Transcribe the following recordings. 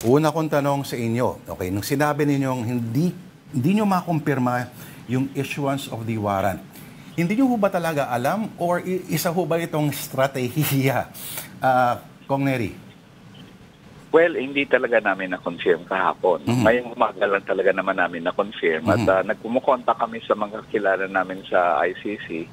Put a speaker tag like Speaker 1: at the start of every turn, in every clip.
Speaker 1: Una kong tanong sa inyo, okay, nung sinabi ninyong hindi nyo makumpirma yung issuance of the warrant, hindi nyo ho ba talaga alam or isa ho ba itong strategiya, Kong Neri?
Speaker 2: Well, hindi talaga namin na-confirm kahapon. Ngayong umaga lang talaga naman namin na-confirm. At nagkumukontak kami sa mga kilala namin sa ICC,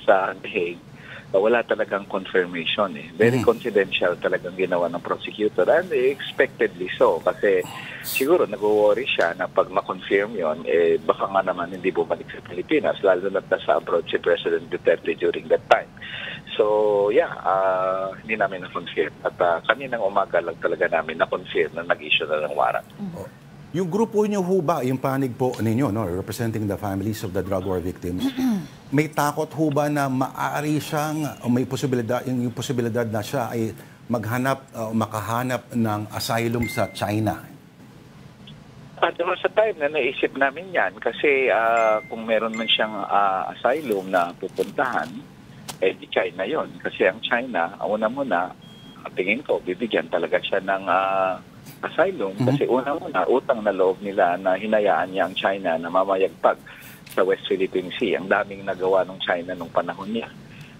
Speaker 2: sa The Hague. Wala talagang confirmation. Very confidential talagang ginawa ng prosecutor. And expectedly so. Kasi siguro nag-worry siya na pag ma-confirm yun, baka nga naman hindi bumalik sa Pilipinas. Lalo na nasa abroad si President Duterte during that time. So, yeah, hindi namin na-confirm. At kaninang umaga lang talaga namin na-confirm na nag-issue na ng warrant.
Speaker 1: Yung grupo niyo ho ba, yung panig po ninyo, no, representing the families of the drug war victims, may takot ho ba na maaari siyang, o may posibilidad, yung posibilidad na siya ay maghanap, makahanap ng asylum sa China?
Speaker 2: Sa time na naisip namin yan, kasi kung meron man siyang asylum na pupuntahan, di China yon. Kasi ang China, una-muna, tingin ko, bibigyan talaga siya ng asylum. Kasi una-muna, utang na loob nila na hinayaan niya ang China na mamayagpag sa West Philippine Sea. Ang daming nagawa ng China nung panahon niya.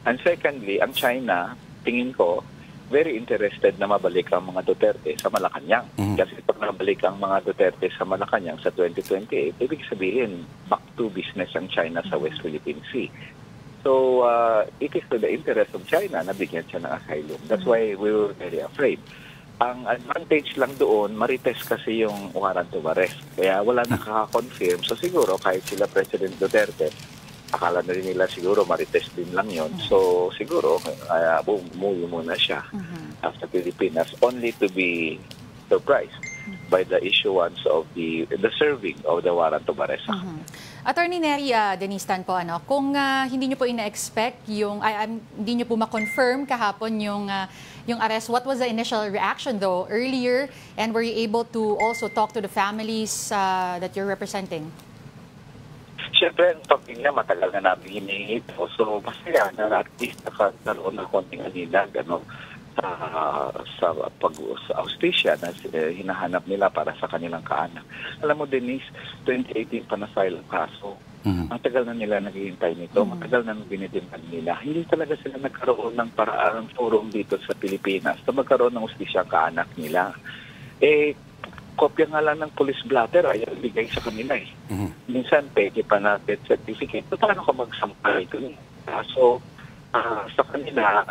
Speaker 2: And secondly, ang China, tingin ko, very interested na mabalik ang mga Duterte sa Malacanang. Kasi pag nabalik ang mga Duterte sa Malacanang sa 2028, ibig sabihin, back to business ang China sa West Philippine Sea. So, it is to the interest of China na bigyan siya ng asylum. That's why we were very afraid. Ang advantage lang doon, marites kasi yung warrant of arrest. Kaya wala nakaka-confirm. So siguro kahit sila President Duterte, akala na rin nila siguro marites din lang yon. So siguro umuwi muna siya after Pilipinas only to be surprised by the issuance of the serving of the warrant of arrest.
Speaker 3: Attorney Neri Denistan po, kung hindi niyo po ina-expect hindi niyo po ma-confirm kahapon yung arrest, what was the initial reaction though earlier, and were you able to also talk to the families that you're representing?
Speaker 2: Siyempre, ang pamilya matagal na namin hinihingi ito. So, masaya na at least nakaroon ng konting alila, sa Australia na hinahanap nila para sa kanilang kaanak. Alam mo, Denise, 2018 pa na-file ang kaso. Matagal na nila naghihintay nito, matagal na binidimpan nila. Hindi talaga sila nagkaroon ng paraan forum dito sa Pilipinas na magkaroon ng ustisya ang kaanak nila. Kopya nga lang ng police blotter ay bigay sa kanila Minsan, pwede pa na death certificate. So, paano ka magsampay ito? So, sa kanila,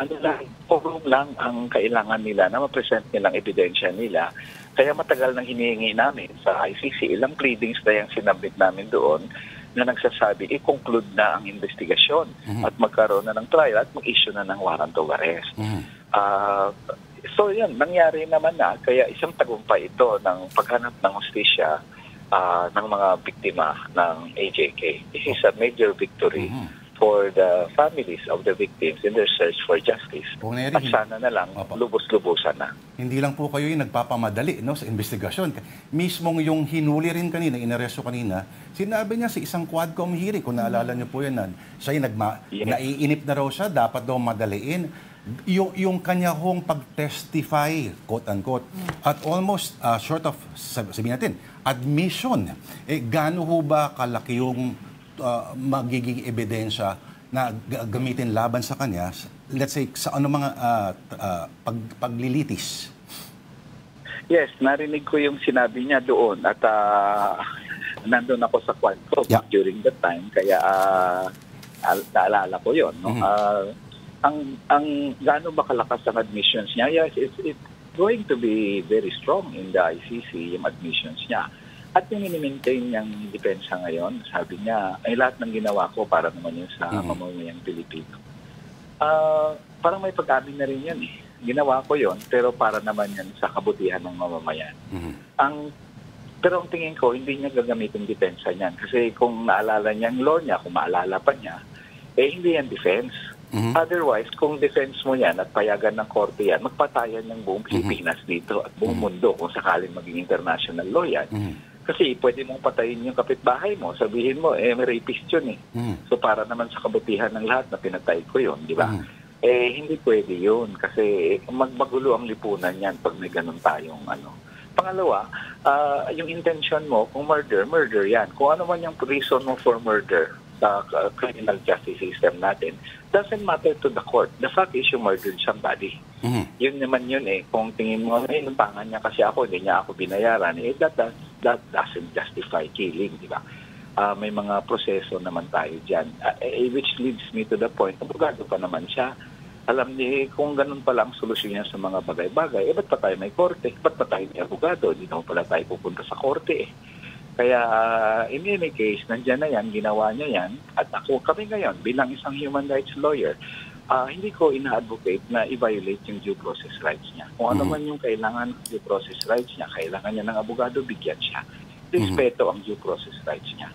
Speaker 2: forum lang ang kailangan nila na ma-present nilang ebidensya nila. Kaya matagal nang hinihingi namin sa ICC, ilang pleadings na yung sinabit namin doon na nagsasabi, i-conclude na ang investigasyon at magkaroon na ng trial at mag-issue na ng warrant of arrest. So yan, nangyari naman na, kaya isang tagumpay ito ng paghanap ng hustisya ng mga biktima ng AJK. This is a major victory for the families of the victims in their search for justice. At sana na lang, lubos-lubusan na.
Speaker 1: Hindi lang po kayo yung nagpapamadali sa investigasyon. Mismong yung hinuli rin kanina, inaresto kanina, sinabi niya sa isang Quadcom hearing, kung naalala niyo po yan, siya yung naiinip na raw siya, dapat daw madaliin. Yung kanya hong pag-testify, quote-unquote, at almost short of, sabihin natin, admission, gaano ho ba kalaki yung magiging ebidensya na gamitin laban sa kanya, let's say, sa mga paglilitis?
Speaker 2: Yes, narinig ko yung sinabi niya doon at nandun ako sa Quadcom during that time, kaya naalala ko yun. Ang gaano ba kalakas ang admissions niya? Yes, it's going to be very strong in the ICC, yung admissions niya. At yung mini-maintain niyang depensa ngayon, sabi niya, ay lahat ng ginawa ko para naman yun sa mamamayang Pilipino. Parang may pag-amin na rin yan Ginawa ko yon pero para naman yan sa kabutihan ng mamamayan. Pero ang tingin ko, hindi niya gagamitin depensa niyan. Kasi kung naalala niya ang law niya, kung maalala pa niya, hindi yan defense. Otherwise, kung defense mo yan at payagan ng korte yan, magpatayan ng buong Pilipinas dito at buong mundo kung sakaling maging international law yan. Kasi pwede mong patayin yung kapitbahay mo. Sabihin mo, may rapist yun So para naman sa kabutihan ng lahat na pinatay ko yun, di ba? Hindi pwede yun. Kasi magmagulo ang lipunan yan pag may ganun tayong Pangalawa, yung intention mo, kung murder, murder yan. Kung ano man yung reason mo for murder sa criminal justice system natin, doesn't matter to the court. The fact is you murdered somebody. Yun naman yun eh. Kung tingin mo, inumpangan niya kasi ako, hindi niya ako binayaran, that doesn't justify killing, di ba? May mga proseso naman tayo dyan. Which leads me to the point, abogado pa naman siya. Alam niya, kung ganun pala ang solusyon niya sa mga bagay-bagay, ba't pa tayo may korte? Ba't pa tayo may abogado? Hindi naman pala tayo pupunta sa korte eh. Kaya in any case, nandiyan na yan, ginawa niya yan. At kami ngayon, bilang isang human rights lawyer, hindi ko ina-advocate na i-violate yung due process rights niya. Kung ano man yung kailangan ng due process rights niya, kailangan niya ng abogado, bigyan siya. Respeto ang due process rights niya.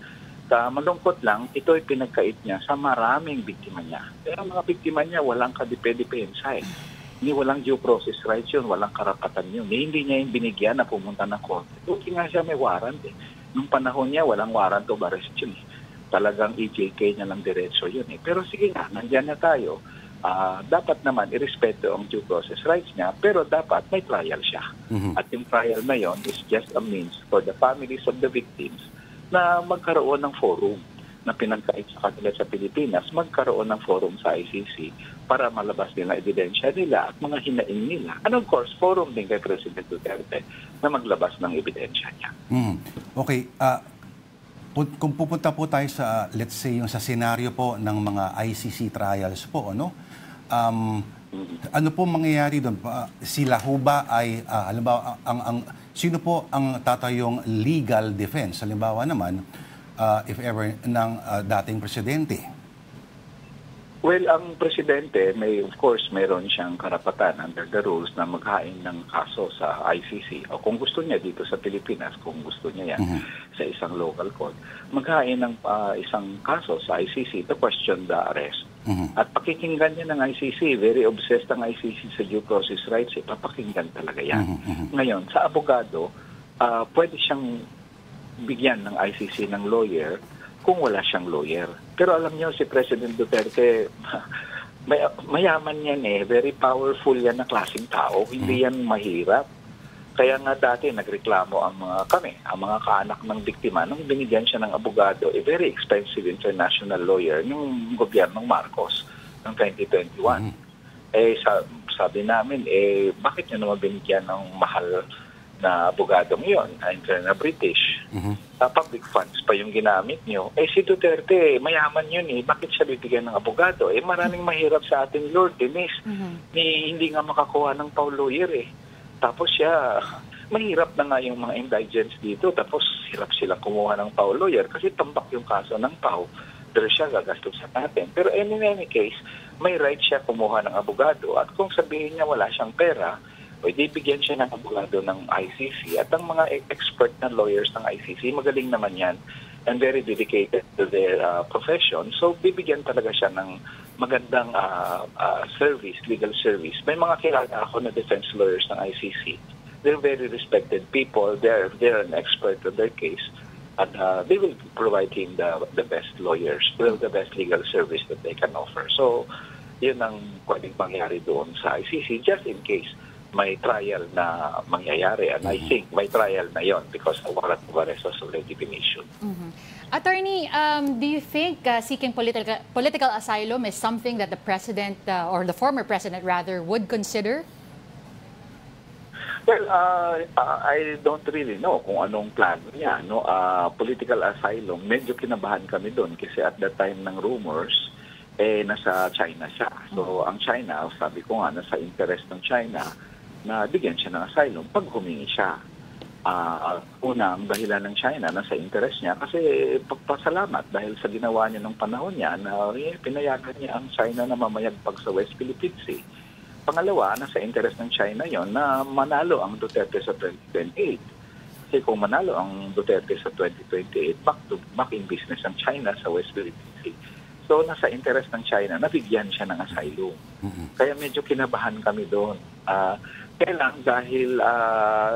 Speaker 2: Malungkot lang, ito ay pinagkait niya sa maraming biktima niya. Pero mga biktima niya, walang kadipe-depensa eh. Hindi walang due process rights yun, walang karapatan yun. Hindi niya yung binigyan na pumunta ng korte. Tuki nga siya may warrant eh. Nung panahon niya, walang warrant of arrest yun eh. Talagang EJK niya lang diretso yun eh. Pero sige nga, nandyan na tayo. Dapat naman irespeto ang due process rights niya, pero dapat may trial siya. At yung trial na yon is just a means for the families of the victims na magkaroon ng forum na pinagkait sa kanila sa Pilipinas, magkaroon ng forum sa ICC para malabas nila ebidensya nila at mga hinaing nila. And of course, forum din kay President Duterte na maglabas ng ebidensya niya.
Speaker 1: Okay. Kung pupunta po tayo sa, let's say, yung sa senaryo po ng mga ICC trials po, ano? Ano po mangyayari doon? Sila ho ba ay, halimbawa, sino po ang tatayong legal defense? Halimbawa naman, if ever, ng dating presidente?
Speaker 2: Well, ang presidente, of course, mayroon siyang karapatan under the rules na maghain ng kaso sa ICC. O kung gusto niya dito sa Pilipinas, kung gusto niya yan sa isang local court, maghain ng isang kaso sa ICC to question the arrest. At pakikinggan niya ng ICC, very obsessed ang ICC sa due process rights, papakinggan talaga yan. Ngayon, sa abogado, pwede siyang bigyan ng ICC ng lawyer kung wala siyang lawyer. Pero alam niyo, si President Duterte, mayaman yan eh, very powerful yan na klaseng tao, hindi yan mahirap. Kaya nga dati nagreklamo ang mga kaanak ng biktima nung binigyan siya ng abogado, a very expensive international lawyer ng gobyernong Marcos ng 2021. Sabi namin, bakit niyo naman binigyan ng mahal na abogado ngayon, na British? Public funds pa yung ginamit niyo. Si Duterte, mayaman yun eh. Bakit siya bibigyan ng abogado? Maraming mahirap sa ating Lord, Denise. Hindi nga makakuha ng Pau lawyer eh. Tapos siya, mahirap na nga yung mga indigents dito. Tapos hirap silang kumuha ng Pau lawyer kasi tambak yung kaso ng Pau. Pero siya gagastos sa natin. Pero in any case, may right siya kumuha ng abogado. At kung sabihin niya wala siyang pera, o bigyan siya ng abogado ng ICC. At ang mga expert na lawyers ng ICC, magaling naman yan and very dedicated to their profession. So, bibigyan talaga siya ng magandang service, legal service. May mga kilala ako na defense lawyers ng ICC. They're very respected people. They're an expert on their case. And they will provide him the best lawyers, the best legal service that they can offer. So, yun ang pwedeng mangyari doon sa ICC just in case may trial na mangyayari. And I think may trial na yon because the warrant of arrest has already been issued.
Speaker 3: Attorney, do you think seeking political asylum is something that the president, or the former president rather, would consider?
Speaker 2: Well, I don't really know kung anong plano niya. No? Political asylum, medyo kinabahan kami doon kasi at the time ng rumors, nasa China siya. So, ang China, sabi ko nga, nasa interest ng China na bigyan siya ng asylum pag humingi siya. Unang dahilan ng China nasa interest niya kasi pagpasalamat dahil sa ginawa niya ng panahon niya na pinayagan niya ang China na mamayagpag sa West Philippine Sea. Pangalawa, nasa interest ng China yon na manalo ang Duterte sa 2028. Kasi kung manalo ang Duterte sa 2028, back in business ang China sa West Philippine Sea. So, nasa interest ng China, nabigyan siya ng asylum. Kaya medyo kinabahan kami doon. Kaya lang, dahil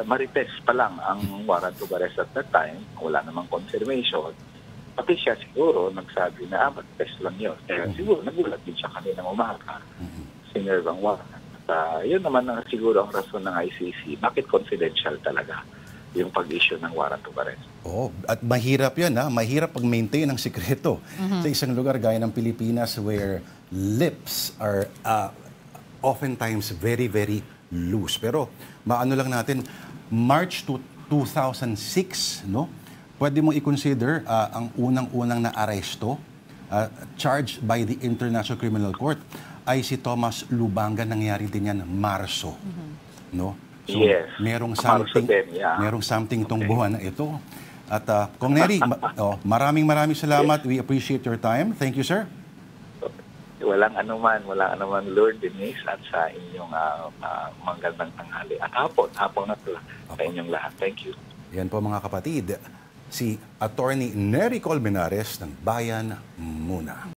Speaker 2: marites pa lang ang warrant of arrest at that time, wala namang confirmation, pati siya siguro nagsabi na marites lang yun. Kaya siguro nagulat din siya kaninang umaga. Sinerve ang warrant. yun naman ang siguro ang rason ng ICC. Bakit confidential talaga yung pag-issue ng warrant of arrest?
Speaker 1: Oh, at mahirap yan, ha? Mahirap pag-maintain ang sikreto sa isang lugar gaya ng Pilipinas where lips are oftentimes very, very loose. Pero maano lang natin, March 2006, no? Pwede mong i-consider ang unang-unang na aresto charged by the International Criminal Court ay si Thomas Lubanga. Nangyari din yan Marso, no? So,
Speaker 2: Yes.
Speaker 1: merong
Speaker 2: Marso
Speaker 1: something,
Speaker 2: din, yeah.
Speaker 1: merong something itong buwan na ito. At Kong Neri, maraming salamat. We appreciate your time. Thank you, sir.
Speaker 2: Walang anuman, Lord Denise, at sa inyong magandang tanghali. At hapon na pala sa inyong lahat. Thank you.
Speaker 1: Yan po mga kapatid, si Attorney Nery Colmenares ng Bayan Muna.